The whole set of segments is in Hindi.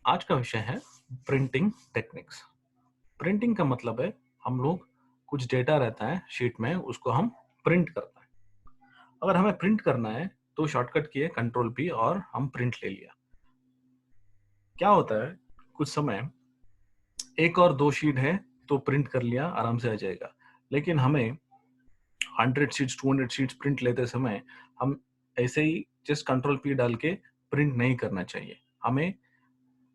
आज का विषय है प्रिंटिंग टेक्निक्स। प्रिंटिंग का मतलब है हम लोग कुछ डेटा रहता है शीट में, उसको हम प्रिंट करते हैं। अगर हमें प्रिंट करना है तो शॉर्टकट किए कंट्रोल पी और हम प्रिंट ले लिया। क्या होता है, कुछ समय एक और दो शीट है तो प्रिंट कर लिया, आराम से आ जाएगा। लेकिन हमें 100 शीट्स 200 शीट्स प्रिंट लेते समय हम ऐसे ही जस्ट कंट्रोल पी डाल के प्रिंट नहीं करना चाहिए। हमें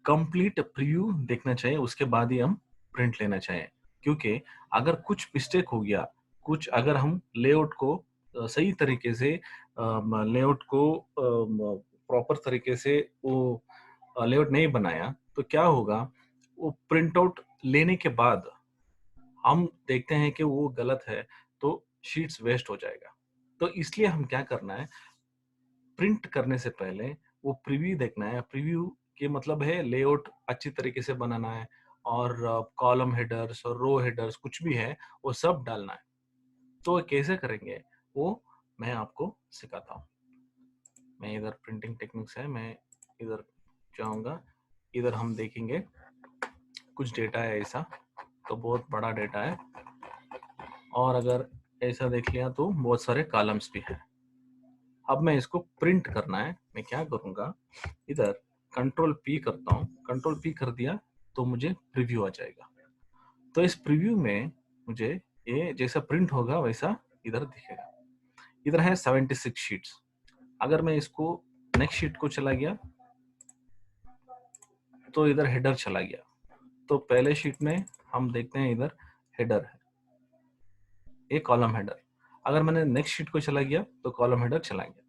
कंप्लीट प्रीव्यू देखना चाहिए, उसके बाद ही हम प्रिंट लेना चाहिए। क्योंकि अगर कुछ मिस्टेक हो गया, कुछ अगर हम लेआउट को सही तरीके से लेआउट को प्रॉपर तरीके से वो लेआउट नहीं बनाया तो क्या होगा, वो प्रिंट आउट लेने के बाद हम देखते हैं कि वो गलत है तो शीट्स वेस्ट हो जाएगा। तो इसलिए हम क्या करना है, प्रिंट करने से पहले वो प्रीव्यू देखना है। प्रीव्यू के मतलब है लेआउट अच्छी तरीके से बनाना है और कॉलम हेडर्स और रो हेडर्स कुछ भी है वो सब डालना है। तो कैसे करेंगे वो मैं आपको सिखाता हूँ। मैं इधर प्रिंटिंग टेक्निक्स है, मैं इधर जाऊंगा। इधर हम देखेंगे कुछ डेटा है ऐसा, तो बहुत बड़ा डेटा है। और अगर ऐसा देख लिया तो बहुत सारे कॉलम्स भी हैं। अब मैं इसको प्रिंट करना है, मैं क्या करूंगा, इधर कंट्रोल पी करता हूँ। कंट्रोल पी कर दिया तो मुझे प्रीव्यू आ जाएगा। तो इस प्रीव्यू में मुझे ये जैसा प्रिंट होगा वैसा इधर दिखेगा। इधर है 76 शीट्स। अगर मैं इसको नेक्स्ट शीट को चला गया तो इधर हेडर चला गया। तो पहले शीट में हम देखते हैं इधर हेडर है, ये कॉलम हेडर। अगर मैंने नेक्स्ट शीट को चला गया तो कॉलम हेडर चला गया।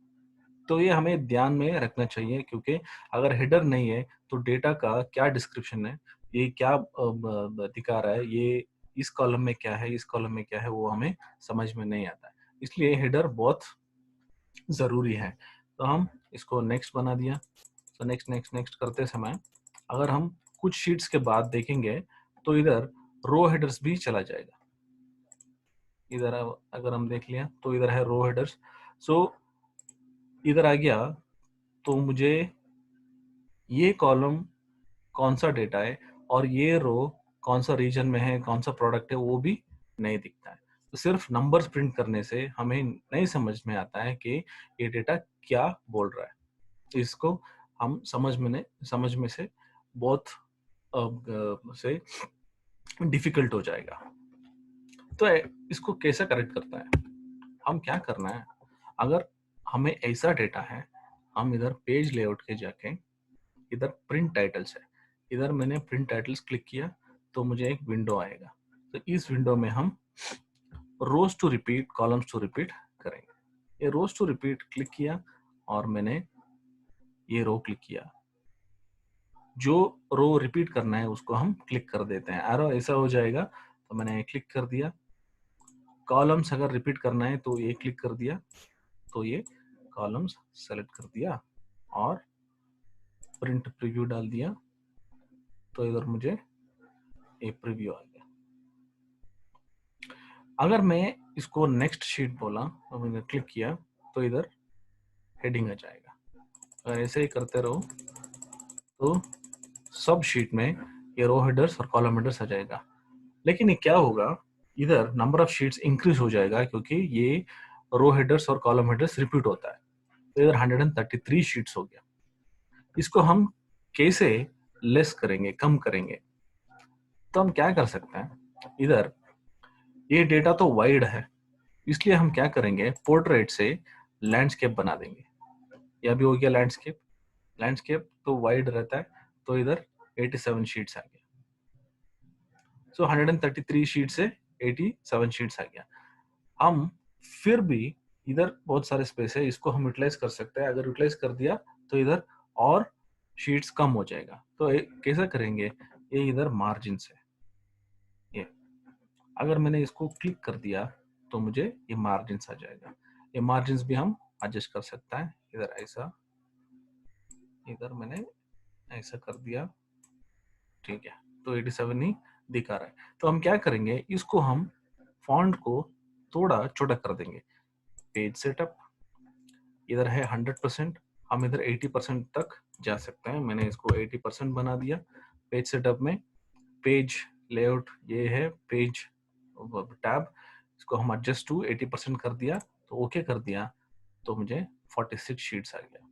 तो ये हमें ध्यान में रखना चाहिए, क्योंकि अगर हेडर नहीं है तो डेटा का क्या डिस्क्रिप्शन है, ये क्या दिखा रहा है, ये इस कॉलम में क्या है, इस कॉलम में क्या है, वो हमें समझ में नहीं आता है। इसलिए हेडर बहुत ज़रूरी है। तो हम इसको नेक्स्ट बना दिया। तो नेक्स्ट नेक्स्ट नेक्स्ट करते समय अगर हम कुछ शीट्स के बाद देखेंगे तो इधर रो हेडर्स भी चला जाएगा। इधर अगर हम देख लिया तो इधर है रो हेडर्स। सो इधर आ गया तो मुझे ये कॉलम कौन सा डेटा है और ये रो कौन सा रीजन में है, कौन सा प्रोडक्ट है, वो भी नहीं दिखता है। तो सिर्फ नंबर्स प्रिंट करने से हमें नहीं समझ में आता है कि ये डेटा क्या बोल रहा है। इसको हम समझ में से बहुत से डिफिकल्ट हो जाएगा। तो इसको कैसे करेक्ट करता है, हम क्या करना है, अगर हमें ऐसा डेटा है, हम इधर पेज लेआउट के जाके इधर प्रिंट टाइटल्स है, इधर मैंने प्रिंट टाइटल्स क्लिक किया तो मुझे एक विंडो आएगा। तो इस विंडो में हम rows to repeat columns to repeat करेंगे। ये रोज टू रिपीट क्लिक किया और मैंने ये रो क्लिक किया। जो रो रिपीट करना है उसको हम क्लिक कर देते हैं, एरो ऐसा हो जाएगा। तो मैंने क्लिक कर दिया। कॉलम्स अगर रिपीट करना है तो ये क्लिक कर दिया, तो ये कॉलम्स सेलेक्ट कर दिया और प्रिंट प्रीव्यू डाल दिया। तो इधर मुझे एक प्रीव्यू आ गया। अगर मैं इसको नेक्स्ट शीट बोला और मैंने क्लिक किया तो इधर हेडिंग आ जाएगा। अगर ऐसे ही करते रहो तो सब शीट में ये रो हेडर्स और कॉलम हेडर्स आ जाएगा। लेकिन ये क्या होगा, इधर नंबर ऑफ शीट्स इंक्रीज हो जाएगा क्योंकि ये रो हेडर्स और कॉलम हेडर्स रिपीट होता है। तो इधर 133 शीट्स हो गया। इसको हम कैसे लेस करेंगे, कम करेंगे, तो हम क्या कर सकते हैं, इधर ये डेटा तो वाइड है, इसलिए हम क्या करेंगे, पोर्ट्रेट से लैंडस्केप बना देंगे। यह भी हो गया लैंडस्केप। लैंडस्केप तो वाइड रहता है, तो इधर 87 शीट्स आ गया। सो 133 शीट से 87 शीट्स आ गया। हम फिर भी इधर बहुत सारे स्पेस है, इसको हम यूटिलाइज कर सकते हैं। अगर यूटिलाइज कर दिया तो इधर और शीट्स कम हो जाएगा। तो कैसे करेंगे, ये इधर मार्जिन से, ये अगर मैंने इसको क्लिक कर दिया तो मुझे ये मार्जिन्स आ जाएगा। ये मार्जिन्स भी हम एडजस्ट कर सकता है। इधर ऐसा, इधर मैंने ऐसा कर दिया, ठीक है। तो 87 ही दिखा रहा है। तो हम क्या करेंगे, इसको हम फॉन्ट को थोड़ा छोटा कर देंगे। पेज सेटअप, इधर है 100%, हम इधर 80% तक जा सकते हैं। मैंने इसको 80% बना दिया। पेज सेटअप में पेज लेआउट ये है, पेज टैब, इसको हम एडजस्ट टू 80% कर दिया, तो ओके कर दिया, तो मुझे 46 शीट्स आ गया।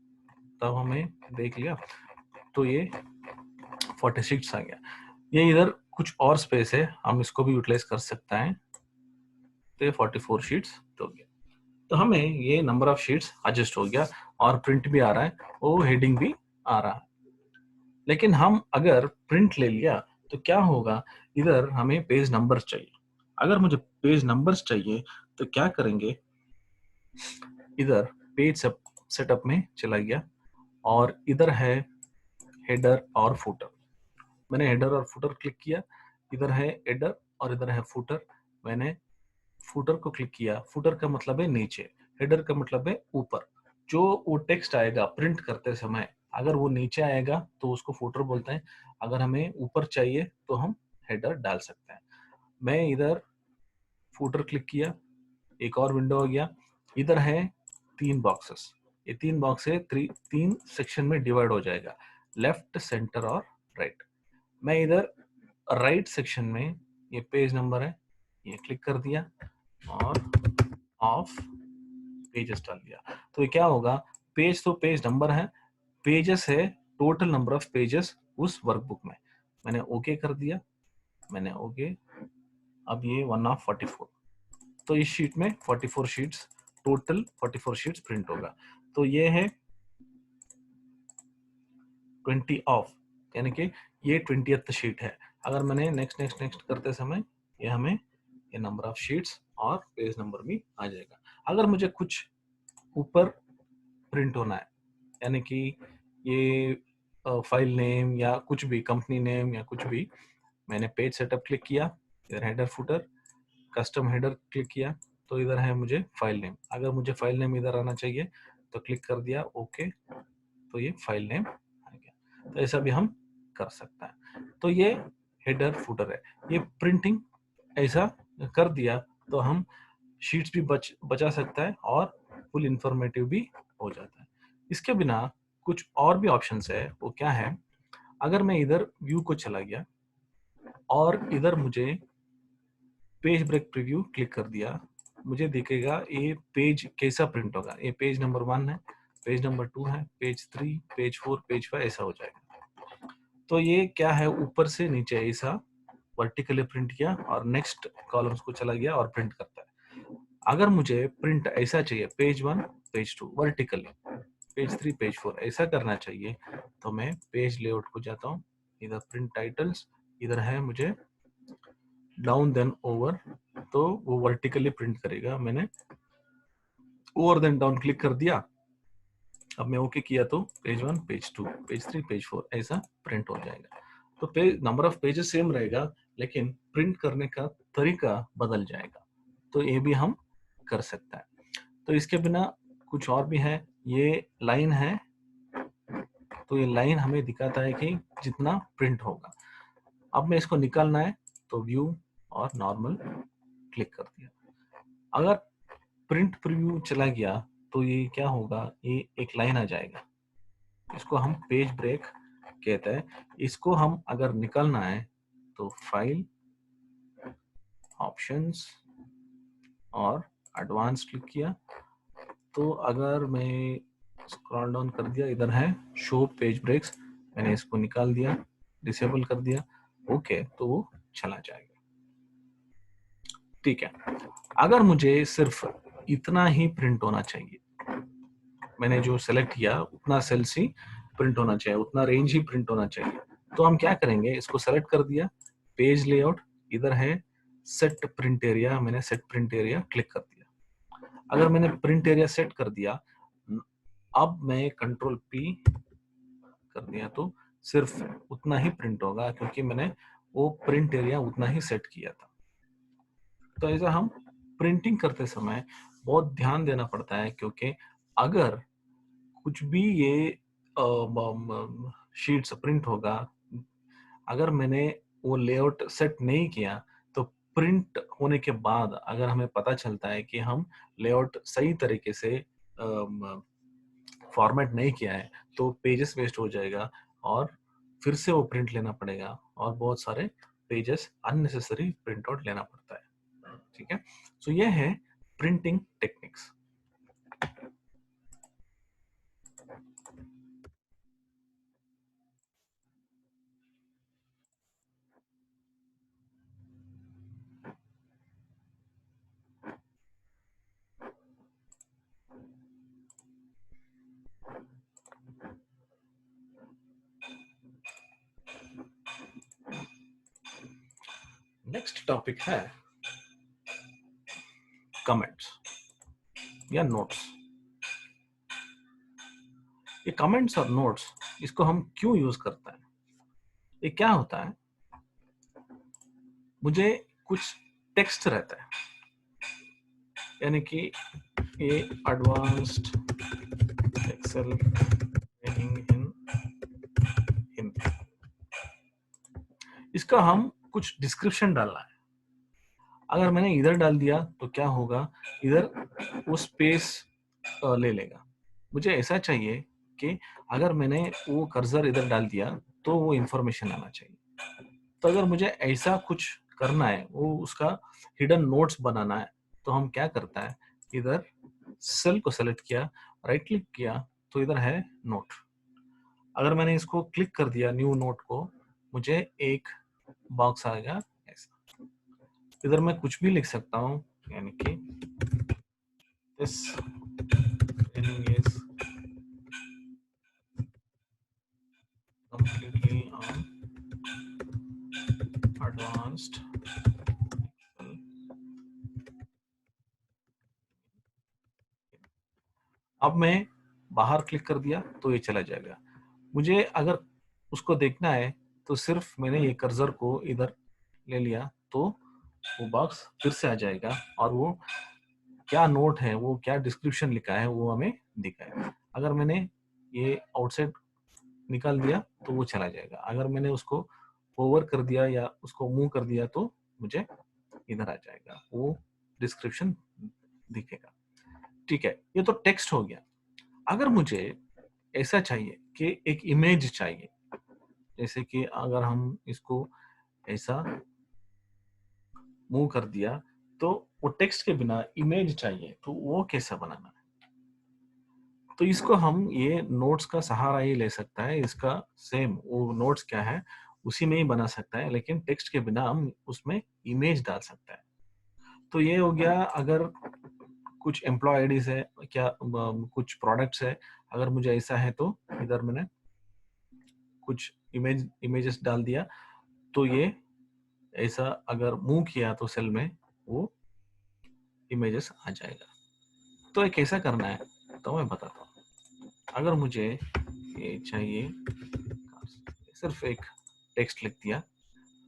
तब हमें देख लिया तो ये 46 आ गया। ये इधर कुछ और स्पेस है, हम इसको भी यूटिलाइज कर सकते हैं, तो ये 44 शीट्स हो गया। तो हमें ये नंबर ऑफ शीट्स एडजस्ट हो गया और प्रिंट भी आ रहा है, वो हेडिंग भी आ रहा है। लेकिन हम अगर प्रिंट ले लिया तो क्या होगा, इधर हमें पेज नंबर चाहिए। अगर मुझे पेज नंबर्स चाहिए तो क्या करेंगे, इधर पेज सेटअप में चला गया और इधर है हेडर और फुटर। मैंने हेडर और फुटर क्लिक किया, इधर है हेडर और इधर है फुटर। मैंने फुटर को क्लिक किया, फुटर का मतलब है नीचे, हेडर का मतलब है ऊपर। जो वो टेक्स्ट आएगा प्रिंट करते समय, अगर वो नीचे आएगा तो उसको फुटर बोलते हैं, अगर हमें ऊपर चाहिए तो हम हेडर डाल सकते हैं। मैं इधर फुटर क्लिक किया, एक और विंडो हो गया। इधर है 3 बॉक्सेस, ये 3 बॉक्स है, 3 सेक्शन में डिवाइड हो जाएगा, लेफ्ट, सेंटर और राइट। मैं इधर राइट सेक्शन में ये पेज नंबर है, ये क्लिक कर दिया और ऑफ पेजेस डाल दिया। तो ये क्या होगा, पेज तो पेज नंबर है, पेजेस है टोटल नंबर ऑफ पेजेस उस वर्कबुक में। मैंने ओके कर दिया, मैंने ओके। अब ये 1 ऑफ 44, तो इस शीट में 44 शीट्स, टोटल 44 शीट्स प्रिंट होगा। तो ये है 20 ऑफ, यानी कि ये 20th शीट है। अगर मैंने नेक्स्ट नेक्स्ट नेक्स्ट करते समय ये हमें ये नंबर ऑफ शीट्स और पेज नंबर भी आ जाएगा। अगर मुझे कुछ ऊपर प्रिंट होना है, यानी कि ये फाइल नेम या कुछ भी कंपनी नेम या कुछ भी, मैंने पेज सेटअप क्लिक किया, इधर header footer, custom header click किया, तो इधर है मुझे फाइल नेम। अगर मुझे फाइल नेम इधर आना चाहिए तो क्लिक कर दिया ओके, तो ये फाइल नेम आ गया। तो ऐसा भी हम कर सकते हैं। तो ये हेडर फुटर है, ये प्रिंटिंग ऐसा कर दिया तो हम शीट्स भी बचा सकता है और फुल इंफॉर्मेटिव भी हो जाता है। इसके बिना कुछ और भी ऑप्शंस है, वो क्या है, अगर मैं इधर व्यू को चला गया और इधर मुझे पेज ब्रेक प्रीव्यू क्लिक कर दिया, मुझे दिखेगा ये पेज कैसा प्रिंट होगा। ये पेज नंबर 1 है, पेज नंबर 2 है, पेज 3, पेज 4, पेज 5 ऐसा हो जाएगा। तो ये क्या है, ऊपर से नीचे ऐसा वर्टिकली प्रिंट किया और नेक्स्ट कॉलम्स को चला गया और प्रिंट करता है। अगर मुझे प्रिंट ऐसा चाहिए, page 1, page 2 vertically, page 3, page 4 ऐसा करना चाहिए, तो मैं पेज लेआउट को जाता हूँ, इधर प्रिंट टाइटल्स, इधर है मुझे डाउन देन ओवर, तो वो वर्टिकली प्रिंट करेगा। मैंने ओवर देन डाउन क्लिक कर दिया, अब मैं ओके किया तो पेज 1, पेज 2, पेज 3, पेज 4 ऐसा प्रिंट हो जाएगा। तो page number of pages same रहेगा, लेकिन प्रिंट करने का तरीका बदल जाएगा। तो ये भी हम कर सकते हैं। तो इसके बिना कुछ और भी है, ये लाइन है, तो ये लाइन हमें दिखाता है कि जितना प्रिंट होगा। अब मैं इसको निकालना है तो व्यू और नॉर्मल क्लिक कर दिया। अगर प्रिंट प्रीव्यू चला गया तो ये क्या होगा, ये एक लाइन आ जाएगा, इसको हम पेज ब्रेक कहते हैं। इसको हम अगर निकालना है तो फाइल, ऑप्शंस और एडवांस क्लिक किया, तो अगर मैं स्क्रॉल डाउन कर दिया, इधर है शो पेज ब्रेक्स, मैंने इसको निकाल दिया, डिसेबल कर दिया, ओके, तो वो चला जाएगा। ठीक है। अगर मुझे सिर्फ इतना ही प्रिंट होना चाहिए, मैंने जो सेलेक्ट किया उतना सेल्स ही प्रिंट होना चाहिए, उतना रेंज ही प्रिंट होना चाहिए, तो हम क्या करेंगे, इसको सेलेक्ट कर दिया, पेज लेआउट, इधर है सेट प्रिंट एरिया, मैंने सेट प्रिंट एरिया क्लिक कर दिया। अगर मैंने प्रिंट एरिया सेट कर दिया, अब मैं कंट्रोल पी कर दिया तो सिर्फ उतना ही प्रिंट होगा, क्योंकि मैंने वो प्रिंट एरिया उतना ही सेट किया था। तो ऐसा हम प्रिंटिंग करते समय बहुत ध्यान देना पड़ता है, क्योंकि अगर कुछ भी ये शीट्स प्रिंट होगा, अगर मैंने वो लेआउट सेट नहीं किया, तो प्रिंट होने के बाद अगर हमें पता चलता है कि हम लेआउट सही तरीके से फॉर्मेट नहीं किया है तो पेजेस वेस्ट हो जाएगा और फिर से वो प्रिंट लेना पड़ेगा और बहुत सारे पेजेस अननेसेसरी प्रिंट आउट लेना पड़ता है। ठीक है, सो ये है प्रिंटिंग टेक्निक्स। नेक्स्ट टॉपिक है कमेंट्स या नोट्स। ये कमेंट्स और नोट्स, इसको हम क्यों यूज करते हैं? ये क्या होता है, मुझे कुछ टेक्स्ट रहता है, यानी कि ये advanced Excel training in Hindi, इसका हम कुछ डिस्क्रिप्शन डालना है। अगर मैंने इधर डाल दिया तो क्या होगा, इधर वो स्पेस ले लेगा। मुझे ऐसा चाहिए कि अगर मैंने वो कर्सर इधर डाल दिया तो वो इंफॉर्मेशन आना चाहिए। तो अगर मुझे ऐसा कुछ करना है, वो उसका हिडन नोट्स बनाना है, तो हम क्या करता है, इधर सेल को सेलेक्ट किया, राइट क्लिक किया, तो इधर है नोट। अगर मैंने इसको क्लिक कर दिया न्यू नोट को, मुझे एक बॉक्स आएगा ऐसा। इधर मैं कुछ भी लिख सकता हूँ, यानी कि this training is completely on advanced। अब मैं बाहर क्लिक कर दिया तो ये चला जाएगा। मुझे अगर उसको देखना है तो सिर्फ मैंने ये कर्सर को इधर ले लिया तो वो बॉक्स फिर से आ जाएगा और वो क्या नोट है, वो क्या डिस्क्रिप्शन लिखा है वो हमें दिखाएगा। अगर मैंने ये आउटसाइड निकाल दिया तो वो चला जाएगा। अगर मैंने उसको ओवर कर दिया या उसको मूव कर दिया तो मुझे इधर आ जाएगा, वो डिस्क्रिप्शन दिखेगा। ठीक है, ये तो टेक्स्ट हो गया। अगर मुझे ऐसा चाहिए कि एक इमेज चाहिए, जैसे कि अगर हम इसको ऐसा मूव कर दिया तो वो टेक्स्ट के बिना इमेज चाहिए, तो वो कैसा बनाना है? तो इसको हम ये नोट्स का सहारा ही ले सकता है। इसका सेम वो नोट्स क्या है उसी में ही बना सकता है, लेकिन टेक्स्ट के बिना हम उसमें इमेज डाल सकते हैं। तो ये हो गया, अगर कुछ एम्प्लॉय आईडीज है, क्या कुछ प्रोडक्ट्स है, अगर मुझे ऐसा है तो इधर मैंने कुछ इमेजेस डाल दिया तो ये ऐसा अगर मूव किया तो सेल में वो इमेजेस आ जाएगा। तो ये कैसा करना है तो मैं बताता हूँ। अगर मुझे ये चाहिए, सिर्फ एक टेक्स्ट लिख दिया,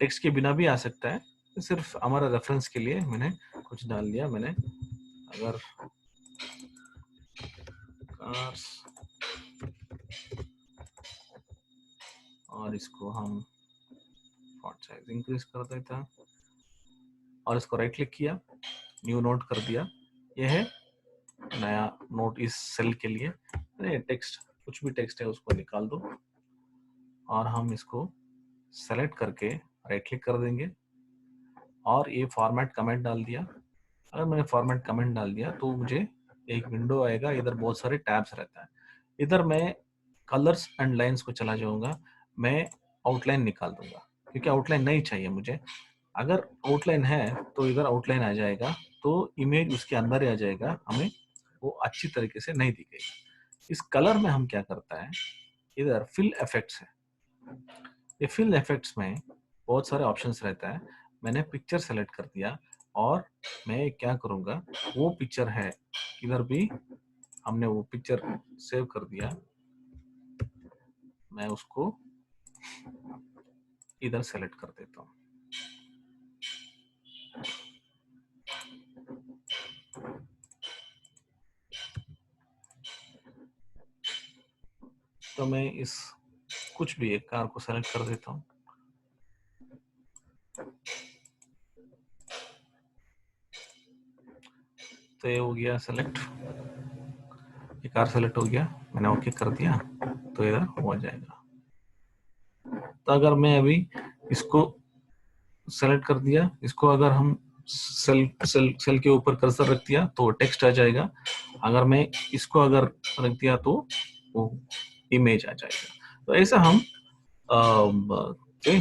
टेक्स्ट के बिना भी आ सकता है, सिर्फ हमारा रेफरेंस के लिए मैंने कुछ डाल दिया। मैंने अगर कार्स और इसको हम फॉन्ट साइज इंक्रीज कर देता और इसको राइट क्लिक किया, न्यू नोट कर दिया, यह है नया नोट इस सेल के लिए। टेक्स्ट कुछ भी टेक्स्ट है उसको निकाल दो और हम इसको सेलेक्ट करके राइट क्लिक कर देंगे और ये फॉर्मेट कमेंट डाल दिया। अगर मैंने फॉर्मेट कमेंट डाल दिया तो मुझे एक विंडो आएगा, इधर बहुत सारे टैब्स रहता है। इधर मैं कलर्स एंड लाइंस को चला जाऊंगा, मैं आउटलाइन निकाल दूंगा क्योंकि आउटलाइन नहीं चाहिए मुझे। अगर आउटलाइन है तो इधर आउटलाइन आ जाएगा, तो इमेज उसके अंदर ही आ जाएगा, हमें वो अच्छी तरीके से नहीं दिखेगा। इस कलर में हम क्या करता है, इधर फिल इफेक्ट्स है। ये फिल इफेक्ट्स में बहुत सारे ऑप्शंस रहता है। मैंने पिक्चर सेलेक्ट कर दिया और मैं क्या करूंगा, वो पिक्चर है इधर भी हमने वो पिक्चर सेव कर दिया, मैं उसको इधर सेलेक्ट कर देता हूँ। तो मैं इस कुछ भी एक कार को सेलेक्ट कर देता हूँ। तो ये हो गया सेलेक्ट। ये कार सेलेक्ट हो गया, मैंने ओके कर दिया तो इधर हो जाएगा। तो अगर मैं अभी इसको सेलेक्ट कर दिया, इसको अगर हम सेल के ऊपर कर्सर रख दिया तो टेक्स्ट आ जाएगा। अगर मैं इसको अगर रख दिया तो वो इमेज आ जाएगा। तो ऐसा हम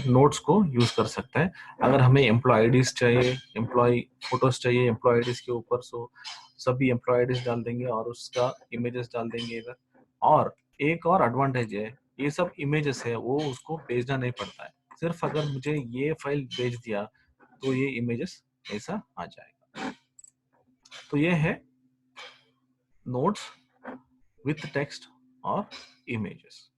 नोट्स को यूज कर सकते हैं। अगर हमें एम्प्लॉय आईडीज चाहिए, एम्प्लॉय फोटोज चाहिए एम्प्लॉय आईडीज के ऊपर, सो सभी एम्प्लॉय आईडीज डाल देंगे और उसका इमेजेस डाल देंगे इधर। और एक और एडवांटेज है, ये सब इमेजेस है वो उसको भेजना नहीं पड़ता है, सिर्फ अगर मुझे ये फाइल भेज दिया तो ये इमेजेस ऐसा आ जाएगा। तो ये है नोट्स विथ टेक्स्ट और इमेजेस।